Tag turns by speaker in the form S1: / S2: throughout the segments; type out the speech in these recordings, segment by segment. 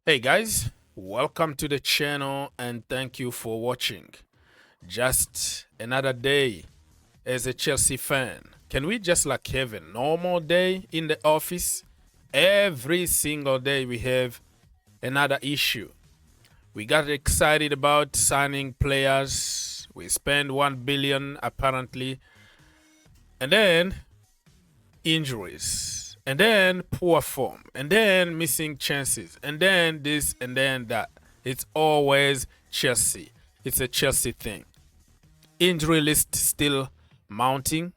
S1: Hey guys, welcome to the channel and thank you for watching. Just another day as a Chelsea fan. Can we just have a normal day in the office? Every single day we have another issue. We got excited about signing players. We spend 1 billion apparently. And then injuries. And then poor form, and then missing chances, and then this, and then that. It's always Chelsea. It's a Chelsea thing. Injury list still mounting.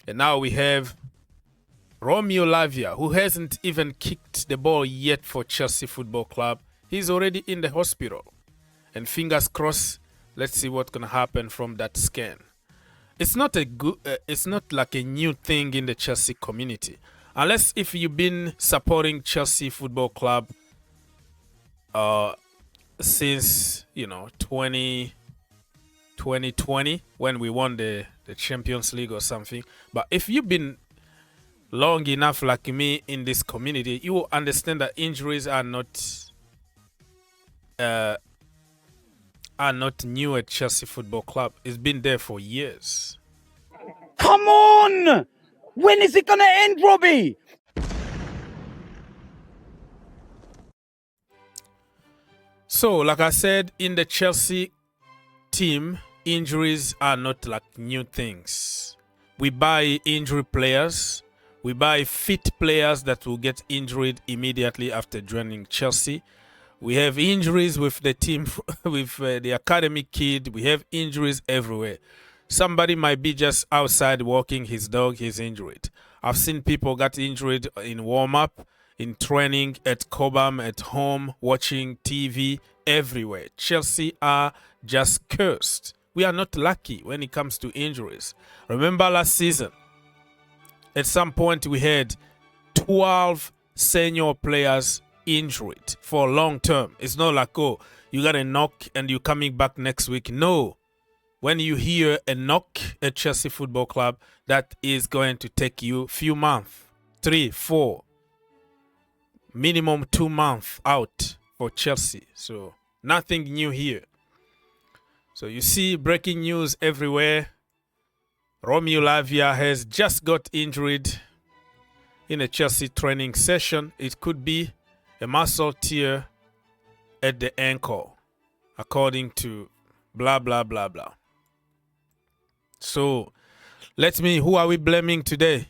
S1: And now we have Romeo Lavia, who hasn't even kicked the ball yet for Chelsea Football Club. He's already in the hospital. And fingers crossed, let's see what's going to happen from that scan. It's not a good, it's not like a new thing in the Chelsea community. Unless if you've been supporting Chelsea Football Club since, 2020 when we won the Champions League or something. But if you've been long enough like me in this community, you will understand that injuries are not new at Chelsea Football Club. It's been there for years.
S2: Come on! When is it gonna end, Robbie?
S1: So, like I said, in the Chelsea team, injuries are not like new things. We buy injury players. We buy fit players that will get injured immediately after joining Chelsea. We have injuries with the team, with the academy kid. We have injuries everywhere. Somebody might be just outside walking his dog, he's injured. I've seen people get injured in warm-up, in training, at Cobham, at home, watching TV, everywhere. Chelsea are just cursed. We are not lucky when it comes to injuries. Remember last season, at some point we had 12 senior players injured for long term. It's not like, oh, you got a knock and you're coming back next week. No. When you hear a knock at Chelsea Football Club, that is going to take you a few months, 3, 4, minimum 2 months out for Chelsea. So nothing new here. So you see breaking news everywhere. Romeo Lavia has just got injured in a Chelsea training session. It could be a muscle tear at the ankle, according to blah, blah, blah, blah. So, who are we blaming today?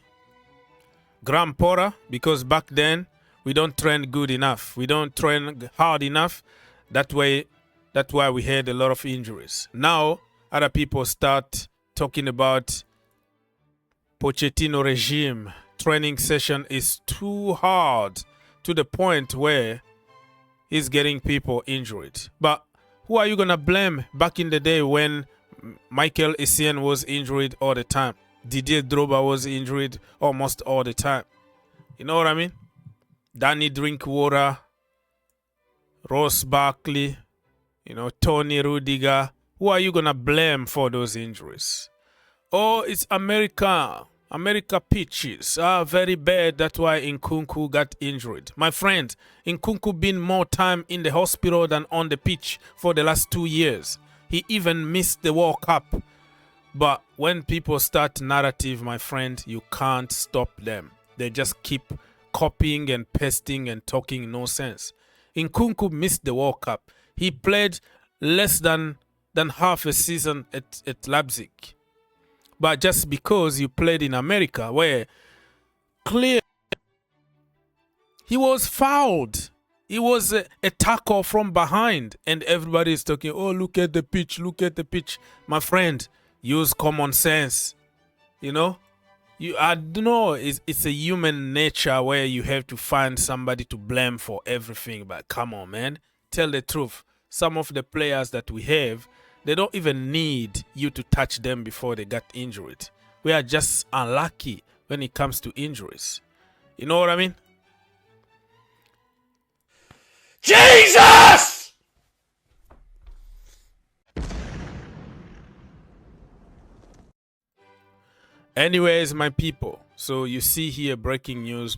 S1: Graham Potter, because back then we don't train good enough. We don't train hard enough. That's why we had a lot of injuries. Now, other people start talking about Pochettino regime. Training session is too hard to the point where he's getting people injured. But who are you going to blame back in the day when Michael Essien was injured all the time? Didier Drogba was injured almost all the time. You know what I mean? Danny Drinkwater, Ross Barkley, Tony Rudiger. Who are you going to blame for those injuries? Oh, it's America. America pitches are very bad. That's why Nkunku got injured. My friend, Nkunku been more time in the hospital than on the pitch for the last 2 years. He even missed the World Cup. But when people start narrative, my friend, you can't stop them. They just keep copying and pasting and talking nonsense. Nkunku missed the World Cup. He played less than half a season at Leipzig. But just because you played in America, where clear he was fouled. It was a tackle from behind, and everybody is talking, oh, look at the pitch, look at the pitch. My friend, use common sense. I don't know, it's a human nature where you have to find somebody to blame for everything. But come on, man, tell the truth. Some of the players that we have, they don't even need you to touch them before they got injured. We are just unlucky when it comes to injuries. You know what I mean?
S2: Jesus!
S1: Anyways, my people, so you see here breaking news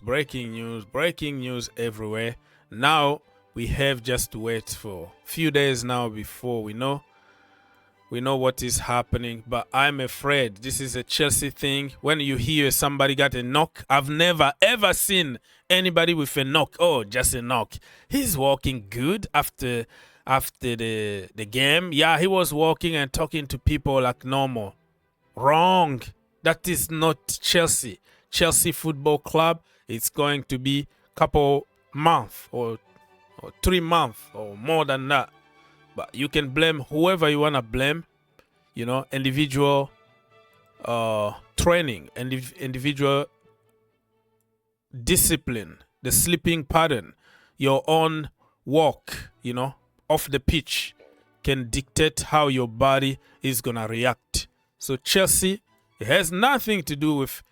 S1: everywhere. Now We have just to wait for a few days now before we know what is happening. But I'm afraid this is a Chelsea thing. When you hear somebody got a knock, I've never ever seen anybody with a knock. Oh, just a knock. He's walking good after the game. Yeah, he was walking and talking to people like normal. Wrong. That is not Chelsea. Chelsea Football Club. It's going to be couple months or 3 months or more than that. But you can blame whoever you want to blame. You know, individual training, individual discipline, the sleeping pattern, your own walk, you know, off the pitch can dictate how your body is going to react. So Chelsea, it has nothing to do with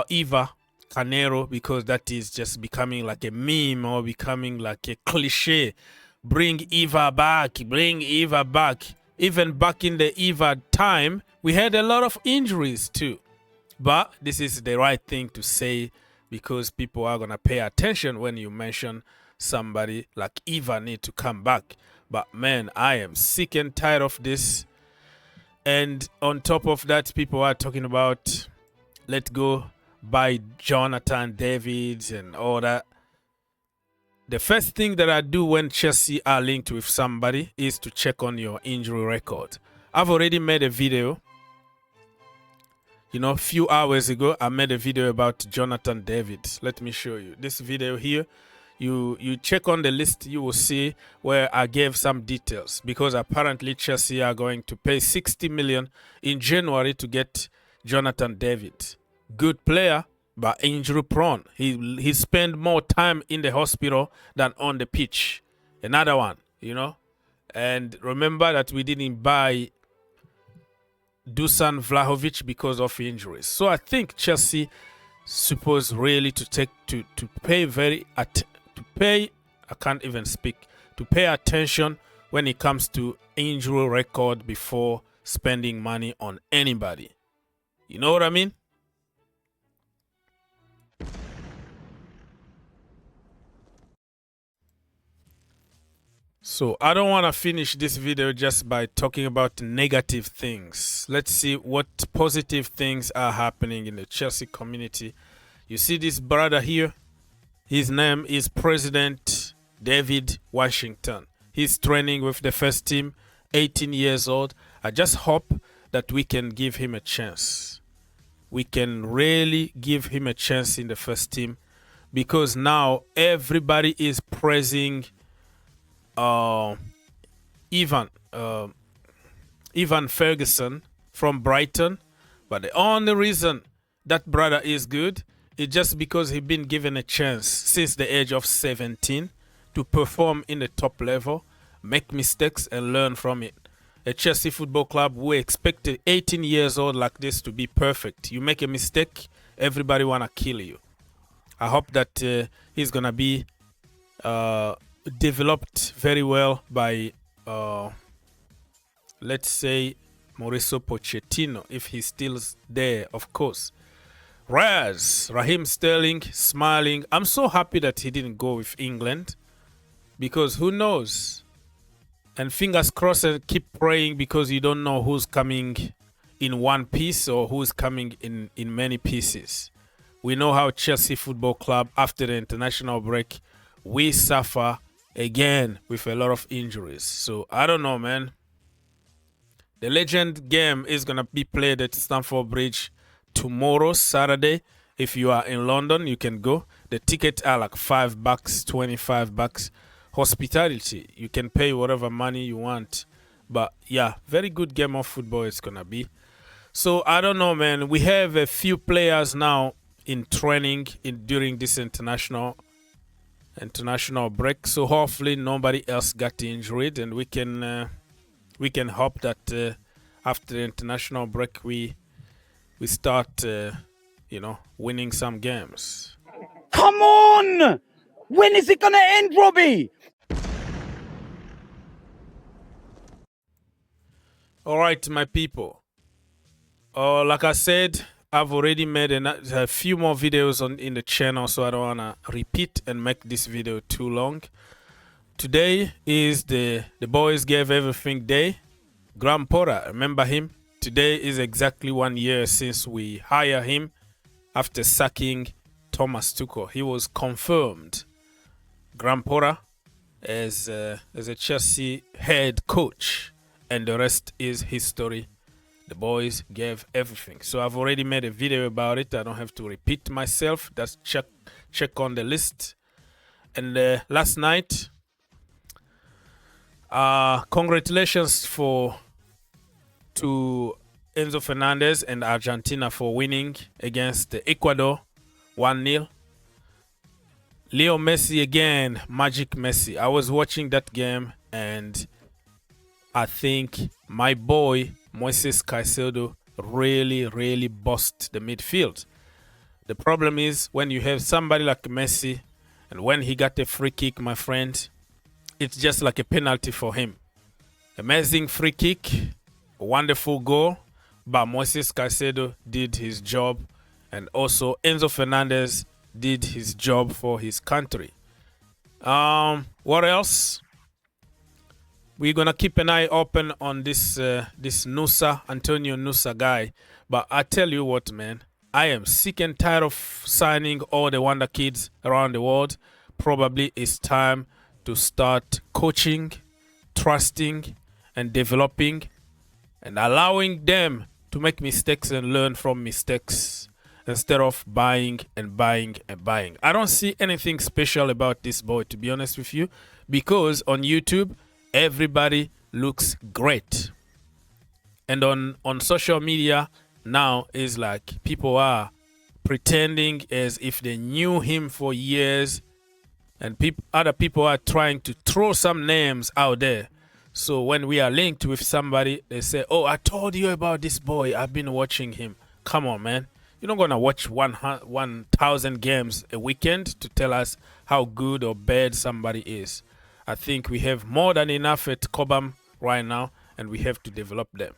S1: Eva Canero, because that is just becoming like a meme or becoming like a cliche. Bring Eva back, bring Eva back. Even back in the Eva time, we had a lot of injuries too. But this is the right thing to say, because people are going to pay attention when you mention somebody like Eva need to come back. But man, I am sick and tired of this. And on top of that, people are talking about let go by Jonathan David and all that. The first thing that I do when Chelsea are linked with somebody is to check on your injury record. I've already made a video. You know, a few hours ago, I made a video about Jonathan David. Let me show you this video here. You check on the list, you will see where I gave some details, because apparently Chelsea are going to pay 60 million in January to get Jonathan David. Good player, but injury prone. He spent more time in the hospital than on the pitch. Another one, you know. And remember that we didn't buy Dusan Vlahovic because of injuries. So I think Chelsea supposed really to pay attention when it comes to injury record before spending money on anybody. You know what I mean? So I don't want to finish this video just by talking about negative things. Let's see what positive things are happening in the Chelsea community. You see this brother here? His name is President David Washington. He's training with the first team, 18 years old. I just hope that we can give him a chance. We can really give him a chance in the first team, because now everybody is praising Ivan Ferguson from Brighton, but the only reason that brother is good is just because he's been given a chance since the age of 17 to perform in the top level, make mistakes and learn from it. A Chelsea Football Club, we expected 18 years old like this to be perfect. You make a mistake, everybody wanna kill you. I hope that he's gonna be developed very well by let's say Mauricio Pochettino, if he's still there, of course. Raheem Sterling smiling. I'm so happy that he didn't go with England, because who knows? And fingers crossed, and keep praying, because you don't know who's coming in one piece or who's coming in many pieces. We know how Chelsea Football Club, after the international break, we suffer again with a lot of injuries. So I don't know, man. The legend game is gonna be played at Stamford Bridge tomorrow, Saturday. If you are in London, you can go. The tickets are like $5, $25. Hospitality, you can pay whatever money you want. But yeah, very good game of football it's gonna be. So I don't know, man. We have a few players now in training during this international break. So hopefully nobody else got injured, and we can hope that after the international break we start winning some games.
S2: Come on! When is it gonna end, Robbie?
S1: All right, my people. Like I said, I've already made a few more videos in the channel, so I don't want to repeat and make this video too long. today is the boys gave everything day. Graham Potter, remember him? Today is exactly 1 year since we hired him after sacking Thomas Tuchel. He was confirmed, Graham Potter, as a Chelsea head coach, and the rest is history. The boys gave everything. So I've already made a video about it. I don't have to repeat myself. Just check on the list. And last night, congratulations to Enzo Fernandez and Argentina for winning against Ecuador 1-0. Leo Messi again, Magic Messi. I was watching that game and I think my boy Moises Caicedo really bossed the midfield. The problem is when you have somebody like Messi and when he got a free kick, my friend, it's just like a penalty for him. Amazing free kick, a wonderful goal, but Moises Caicedo did his job, and also Enzo Fernandez did his job for his country. What else? We're gonna keep an eye open on this Antonio Nusa guy, but I tell you what, man, I am sick and tired of signing all the wonder kids around the world. Probably it's time to start coaching, trusting, and developing, and allowing them to make mistakes and learn from mistakes instead of buying and buying and buying. I don't see anything special about this boy, to be honest with you, because on YouTube, everybody looks great. And on social media now is like people are pretending as if they knew him for years, and other people are trying to throw some names out there. So when we are linked with somebody, they say, oh, I told you about this boy. I've been watching him. Come on, man. You're not going to watch 1,000 games a weekend to tell us how good or bad somebody is. I think we have more than enough at Cobham right now, and we have to develop them.